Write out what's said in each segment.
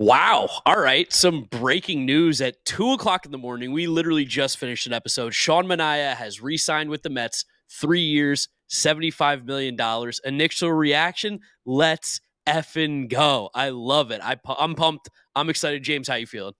Wow. All right. Some breaking news at 2 o'clock in the morning. We literally just finished an episode. Sean Manaea has re-signed with the Mets, 3 years, $75 million. Initial reaction, let's effing go. I love it. I'm pumped. I'm excited. James, how you feeling?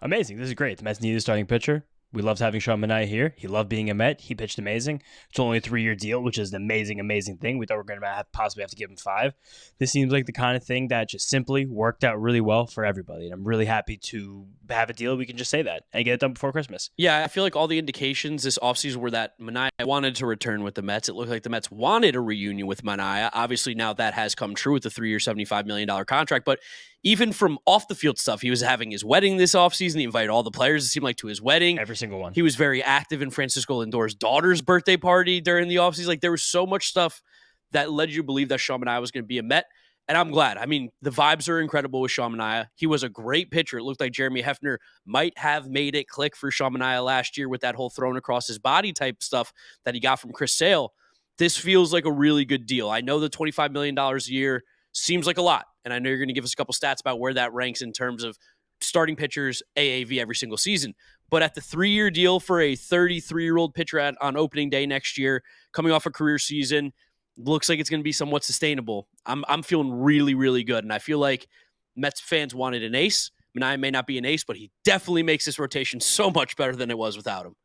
Amazing. This is great. The Mets need a starting pitcher. We loved having Sean Manaea here. He loved being a Met. He pitched amazing. It's only a 3-year deal, which is an amazing, amazing thing. We thought we were going to possibly have to give him 5. This seems like the kind of thing that just simply worked out really well for everybody. And I'm really happy to have a deal. We can just say that and get it done before Christmas. Yeah, I feel like all the indications this offseason were that Manaea wanted to return with the Mets. It looked like the Mets wanted a reunion with Manaea. Obviously, now that has come true with the 3-year, $75 million contract. But even from off the field stuff, he was having his wedding this offseason. He invited all the players, it seemed like, to his wedding. Every single one. He was very active in Francisco Lindor's daughter's birthday party during the offseason. Like, there was so much stuff that led you to believe that Sean Manaea was going to be a Met. And I'm glad. I mean, the vibes are incredible with Sean Manaea. He was a great pitcher. It looked like Jeremy Hefner might have made it click for Sean Manaea last year with that whole thrown across his body type stuff that he got from Chris Sale. This feels like a really good deal. I know the $25 million a year seems like a lot. And I know you're going to give us a couple stats about where that ranks in terms of starting pitchers AAV every single season. But at the 3-year deal for a 33-year-old pitcher on opening day next year, coming off a career season, looks like it's going to be somewhat sustainable. I'm feeling really, really good. And I feel like Mets fans wanted an ace. Manaea may not be an ace, but he definitely makes this rotation so much better than it was without him.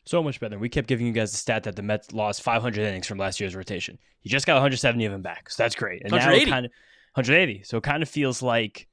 So much better. We kept giving you guys the stat that the Mets lost 500 innings from last year's rotation. You just got 170 of them back, so that's great. And 180. now 180. So it kind of feels like,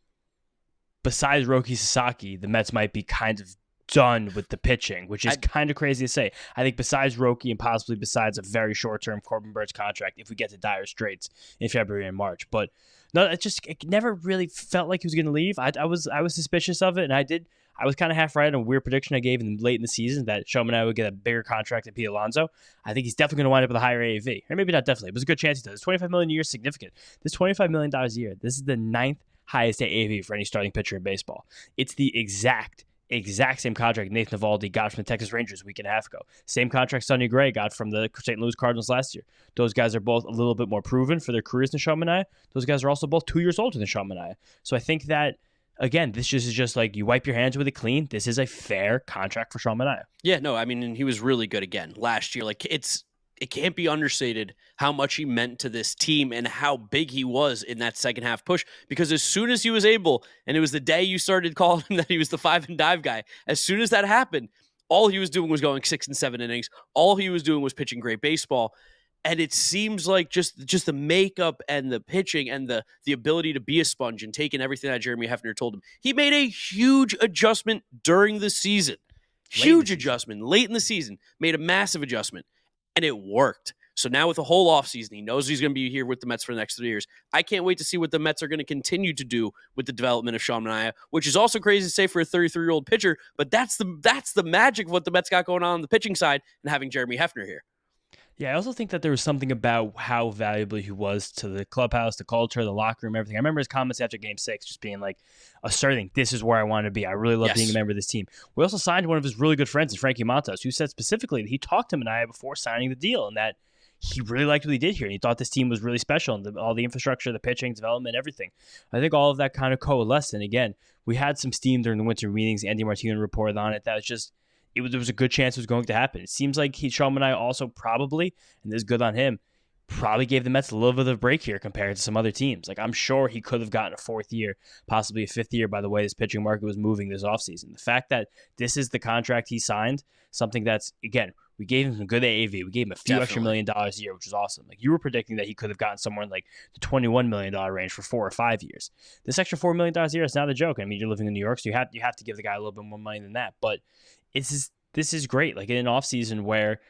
besides Roki Sasaki, the Mets might be kind of done with the pitching, which is kind of crazy to say. I think besides Roki and possibly besides a very short-term Corbin Burns contract, if we get to dire straits in February and March. But no, it never really felt like he was going to leave. I was suspicious of it, and I was kind of half right on a weird prediction I gave in late in the season that Sean Manaea would get a bigger contract than Pete Alonso. I think he's definitely going to wind up with a higher AAV. Or maybe not definitely. It was a good chance he does. $25 million a year is significant. This $25 million a year, this is the 9th highest AAV for any starting pitcher in baseball. It's the exact same contract Nathan Eovaldi got from the Texas Rangers a week and a half ago. Same contract Sonny Gray got from the St. Louis Cardinals last year. Those guys are both a little bit more proven for their careers than Sean Manaea. Those guys are also both 2 years older than Sean Manaea. So I think that, again, this is just like you wipe your hands with it clean. This is a fair contract for Sean Manaea. Yeah, no, I mean, and he was really good again last year. Like, it can't be understated how much he meant to this team and how big he was in that second half push. Because as soon as he was able, and it was the day you started calling him that he was the 5 and dive guy, as soon as that happened, all he was doing was going 6 and 7 innings. All he was doing was pitching great baseball. And it seems like just the makeup and the pitching and the ability to be a sponge and taking everything that Jeremy Hefner told him. He made a huge adjustment during the season. Huge adjustment. Late in the season. Made a massive adjustment. And it worked. So now with the whole offseason, he knows he's going to be here with the Mets for the next 3 years. I can't wait to see what the Mets are going to continue to do with the development of Sean Manaea, which is also crazy to say for a 33-year-old pitcher, but that's the magic of what the Mets got going on the pitching side and having Jeremy Hefner here. Yeah, I also think that there was something about how valuable he was to the clubhouse, the culture, the locker room, everything. I remember his comments after Game 6 just being like, asserting, this is where I want to be. I really love being a member of this team. We also signed one of his really good friends, Frankie Montas, who said specifically that he talked to Manaea before signing the deal and that he really liked what he did here. And he thought this team was really special and all the infrastructure, the pitching, development, everything. I think all of that kind of coalesced. And again, we had some steam during the winter meetings. Andy Martino reported on it. That was just... there was a good chance it was going to happen. It seems like Sean Manaea also probably, and this is good on him, probably gave the Mets a little bit of a break here compared to some other teams. Like, I'm sure he could have gotten a 4th year, possibly a 5th year by the way this pitching market was moving this offseason. The fact that this is the contract he signed, something that's, again, we gave him some good AAV. We gave him a few extra $1 million a year, which is awesome. Like, you were predicting that he could have gotten somewhere in like the $21 million range for 4 or 5 years. This extra $4 million a year is not a joke. I mean, you're living in New York, so you have to give the guy a little bit more money than that. But this is great. Like, in an offseason where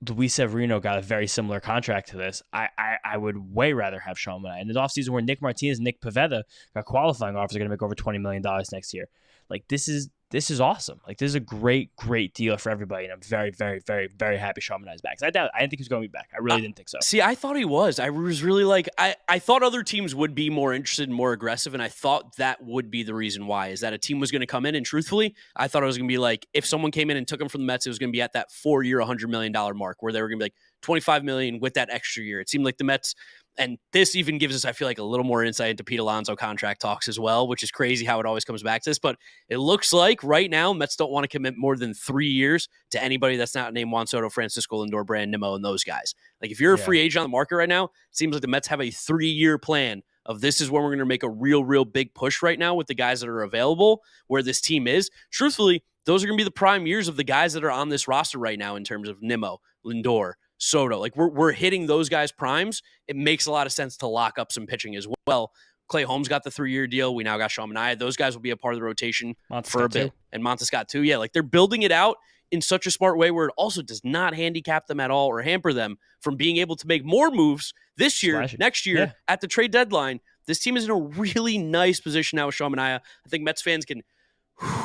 Luis Severino got a very similar contract to this, I would way rather have Sean Manaea. In an offseason where Nick Martinez and Nick Pivetta got qualifying offers, are going to make over $20 million next year. Like, this is awesome. Like, this is a great deal for everybody, and I'm very, very, very, very happy Sean Manaea's back. I didn't think he was going to be back. I really didn't think so. See, I thought he was. I was really like, I thought other teams would be more interested and more aggressive, and I thought that would be the reason why, is that a team was going to come in, and truthfully, I thought it was going to be like, if someone came in and took him from the Mets, it was going to be at that 4-year, $100 million mark, where they were going to be like $25 million with that extra year. It seemed like the Mets And this even gives us, I feel like, a little more insight into Pete Alonso contract talks as well, which is crazy how it always comes back to this. But it looks like right now Mets don't want to commit more than 3 years to anybody that's not named Juan Soto, Francisco Lindor, Brand Nimmo, and those guys. Like if you're a free agent on the market right now, it seems like the Mets have a 3-year plan of this is when we're going to make a real big push right now with the guys that are available, where this team is. Truthfully, those are going to be the prime years of the guys that are on this roster right now in terms of Nimmo, Lindor, Soto. Like we're hitting those guys' primes. It makes a lot of sense to lock up some pitching as well. Clay Holmes got the 3-year deal. We now got Sean Manaea. Those guys will be a part of the rotation for a bit. And Montes got 2. Yeah, like they're building it out in such a smart way where it also does not handicap them at all or hamper them from being able to make more moves this year, next year at the trade deadline. This team is in a really nice position now with Sean Manaea. I think Mets fans can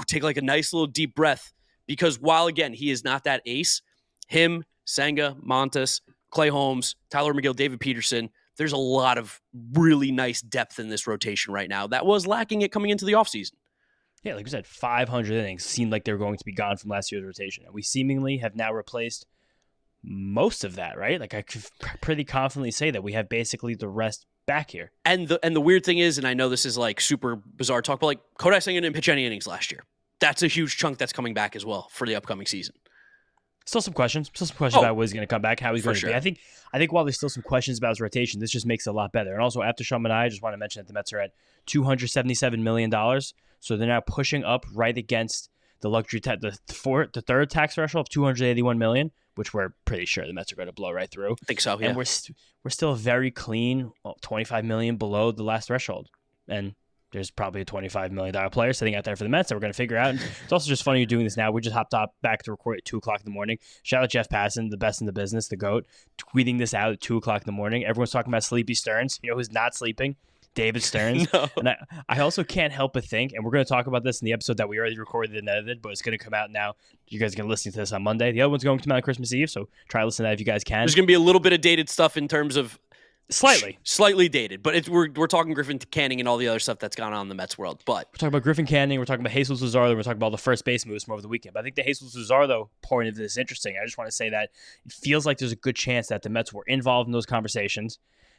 take like a nice little deep breath because while, again, he is not that ace, him, Senga, Montes, Clay Holmes, Tyler McGill, David Peterson, there's a lot of really nice depth in this rotation right now that was lacking it coming into the offseason. Yeah, like we said, 500 innings seemed like they were going to be gone from last year's rotation. And we seemingly have now replaced most of that, right? Like I could pretty confidently say that we have basically the rest back here. And the weird thing is, and I know this is like super bizarre talk, but like Kodai Senga didn't pitch any innings last year. That's a huge chunk that's coming back as well for the upcoming season. Still some questions about when he's going to come back, how he's going to be. I think while there's still some questions about his rotation, this just makes it a lot better. And also after Sean Manaea, I just want to mention that the Mets are at $277 million. So they're now pushing up right against the luxury the third tax threshold of $281 million, which we're pretty sure the Mets are going to blow right through. I think so, yeah. And we're still very clean, $25 million below the last threshold. And there's probably a $25 million player sitting out there for the Mets that we're going to figure out. And it's also just funny you're doing this now. We just hopped up back to record at 2 o'clock in the morning. Shout out Jeff Passan, the best in the business, the GOAT, tweeting this out at 2 o'clock in the morning. Everyone's talking about Sleepy Stearns. You know who's not sleeping? David Stearns. No. And I also can't help but think, and we're going to talk about this in the episode that we already recorded and edited, but it's going to come out now. You guys are going to listen to this on Monday. The other one's going to come out on Christmas Eve, so try to listen to that if you guys can. There's going to be a little bit of dated stuff in terms of slightly dated, but we're talking Griffin Canning and all the other stuff that's gone on in the Mets world. But we're talking about Griffin Canning, we're talking about Jesus Luzardo, we're talking about the first base moves from over the weekend. But I think the Jesus Luzardo point of this is interesting. I just want to say that it feels like there's a good chance that the Mets were involved in those conversations,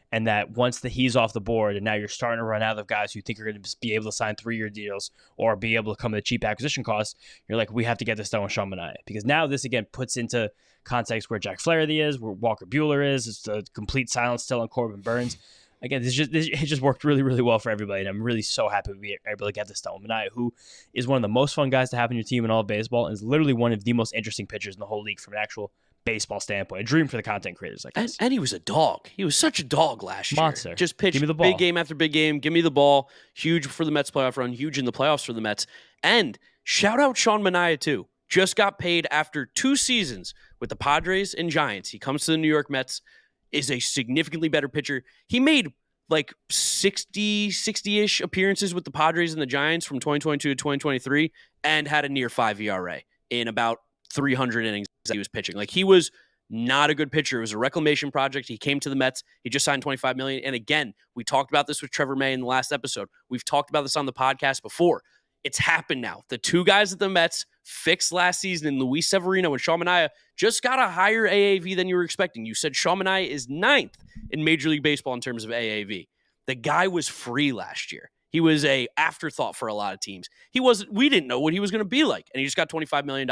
and that once he's off the board, and now you're starting to run out of guys who you think are going to be able to sign 3-year deals or be able to come at a cheap acquisition cost, you're like, we have to get this done with Sean Manaea. Because now this, again, puts into context where Jack Flaherty is, where Walker Buehler is. It's the complete silence still on Corbin Burns. Again, it just worked really well for everybody, and I'm really so happy we were able to get this done with Manaea, who is one of the most fun guys to have in your team in all of baseball, and is literally one of the most interesting pitchers in the whole league from an actual baseball standpoint. A dream for the content creators like us. And he was a dog. He was such a dog last year. Monster. Just pitched big game after big game. Give me the ball. Huge for the Mets playoff run. Huge in the playoffs for the Mets. And shout out Sean Manaea, too. Just got paid after 2 seasons with the Padres and Giants. He comes to the New York Mets, is a significantly better pitcher. He made like 60-ish appearances with the Padres and the Giants from 2022 to 2023 and had a near 5 ERA in about 300 innings that he was pitching. Like, he was not a good pitcher. It was a reclamation project. He came to the Mets. He just signed $25 million. And again, we talked about this with Trevor May in the last episode. We've talked about this on the podcast before. It's happened now. The 2 guys at the Mets fixed last season in Luis Severino and Sean Manaea just got a higher AAV than you were expecting. You said Sean Manaea is 9th in Major League Baseball in terms of AAV. The guy was free last year. He was a afterthought for a lot of teams. We didn't know what he was going to be like. And he just got $25 million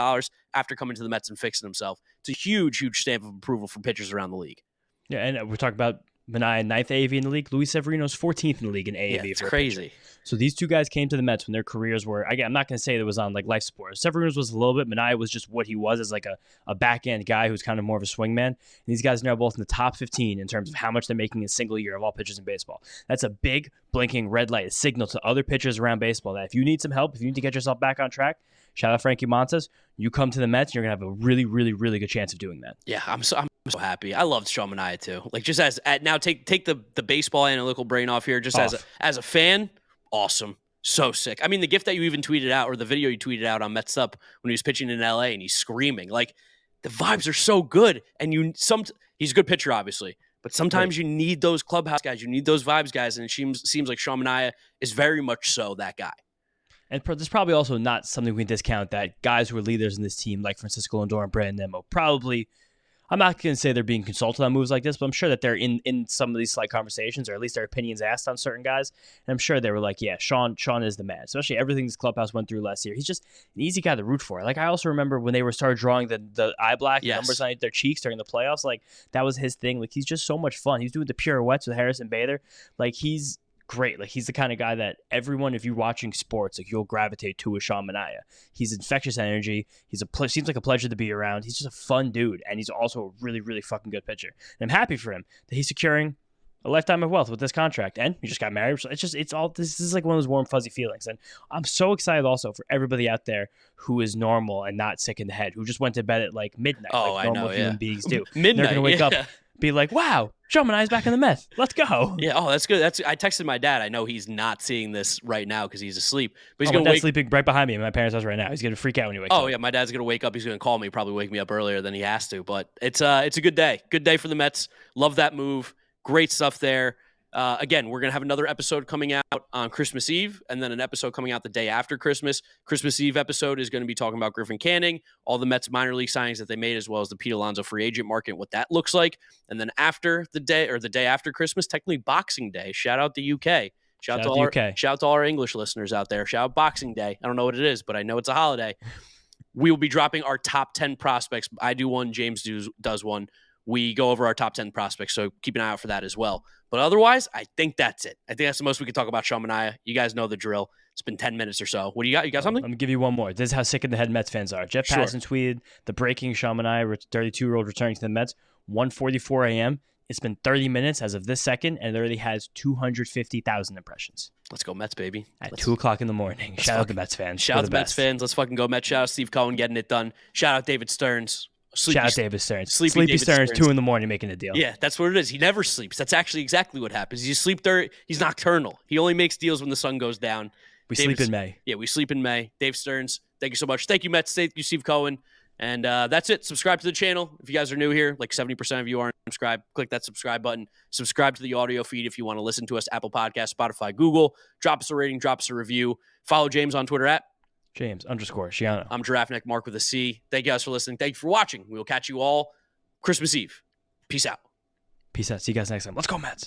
after coming to the Mets and fixing himself. It's a huge stamp of approval for pitchers around the league. Yeah, and we're talking about Manaea, 9th AAV in the league. Luis Severino's 14th in the league in AAV. Yeah, it's crazy. So these 2 guys came to the Mets when their careers were, again, I'm not going to say it was on like life support. Severino's was a little bit. Manaea was just what he was as like a back-end guy who's kind of more of a swingman. And these guys are now both in the top 15 in terms of how much they're making in a single year of all pitchers in baseball. That's a big blinking red light, a signal to other pitchers around baseball that if you need some help, if you need to get yourself back on track, shout out Frankie Montas, you come to the Mets, and you're going to have a really good chance of doing that. Yeah, I'm so happy. I loved Sean Manaea too. Like, just now take the baseball analytical brain off here. Just as a fan, awesome. So sick. I mean, the gift that you even tweeted out, or the video you tweeted out on Mets'd when he was pitching in LA and he's screaming, like, the vibes are so good. And he's a good pitcher, obviously, but sometimes you need those clubhouse guys, you need those vibes guys, and it seems like Sean Manaea is very much so that guy. And there's probably also not something we can discount that guys who are leaders in this team, like Francisco Lindor and Brandon Nimmo, probably I'm not going to say they're being consulted on moves like this, but I'm sure that they're in some of these slight conversations, or at least their opinions asked on certain guys. And I'm sure they were like, yeah, Sean is the man, especially everything this clubhouse went through last year. He's just an easy guy to root for. Like, I also remember when they were started drawing the eye black numbers on their cheeks during the playoffs. Like, that was his thing. Like, he's just so much fun. He's doing the pirouettes with Harrison Bader. Like, he's great. Like, he's the kind of guy that everyone, if you're watching sports, like, you'll gravitate to with Sean Manaea. He's infectious energy. Seems like a pleasure to be around. He's just a fun dude, and he's also a really, really fucking good pitcher. And I'm happy for him that he's securing a lifetime of wealth with this contract, and he just got married. So this is like one of those warm, fuzzy feelings. And I'm so excited also for everybody out there who is normal and not sick in the head, who just went to bed at like midnight, like normal human beings do. Midnight, they're gonna wake up, be like, wow, Sean Manaea's back in the Mets. Let's go. Yeah. Oh, that's good. I texted my dad. I know he's not seeing this right now because he's asleep, but he's my dad's sleeping right behind me in my parents' house right now. He's gonna freak out when he wakes up. Oh yeah, my dad's gonna wake up. He's gonna call me, probably wake me up earlier than he has to. But it's a good day. Good day for the Mets. Love that move. Great stuff there. Again, we're going to have another episode coming out on Christmas Eve, and then an episode coming out the day after Christmas. Christmas Eve episode is going to be talking about Griffin Canning, all the Mets minor league signings that they made, as well as the Pete Alonso free agent market, what that looks like. And then after the day after Christmas, technically Boxing Day. Shout out the UK. Shout out to all our English listeners out there. Shout out Boxing Day. I don't know what it is, but I know it's a holiday. We will be dropping our top 10 prospects. I do one. James does one. We go over our top 10 prospects, so keep an eye out for that as well. But otherwise, I think that's it. I think that's the most we can talk about Sean Manaea. You guys know the drill. It's been 10 minutes or so. What do you got? You got something? Let me give you one more. This is how sick in the head Mets fans are. Jeff Passan tweeted the breaking Sean Manaea, 32-year-old returning to the Mets, 1:44 a.m. It's been 30 minutes as of this second, and it already has 250,000 impressions. Let's go Mets, baby. At 2 o'clock in the morning. Shout out the Mets fans. Shout out the Mets fans. Let's fucking go Mets. Shout out Steve Cohen getting it done. Shout out David Stearns. Shout out David Stearns. Sleepy Stearns, 2 in the morning making a deal. Yeah, that's what it is. He never sleeps. That's actually exactly what happens. He's nocturnal. He only makes deals when the sun goes down. We sleep in May. Yeah, we sleep in May. Dave Stearns, thank you so much. Thank you, Mets. Thank you, Steve Cohen. And that's it. Subscribe to the channel. If you guys are new here, like 70% of you aren't subscribed, click that subscribe button. Subscribe to the audio feed if you want to listen to us, Apple Podcasts, Spotify, Google. Drop us a rating, drop us a review. Follow James on Twitter at James_Shiano. I'm Giraffe Neck Mark with a C. Thank you guys for listening. Thank you for watching. We will catch you all Christmas Eve. Peace out. Peace out. See you guys next time. Let's go, Mets.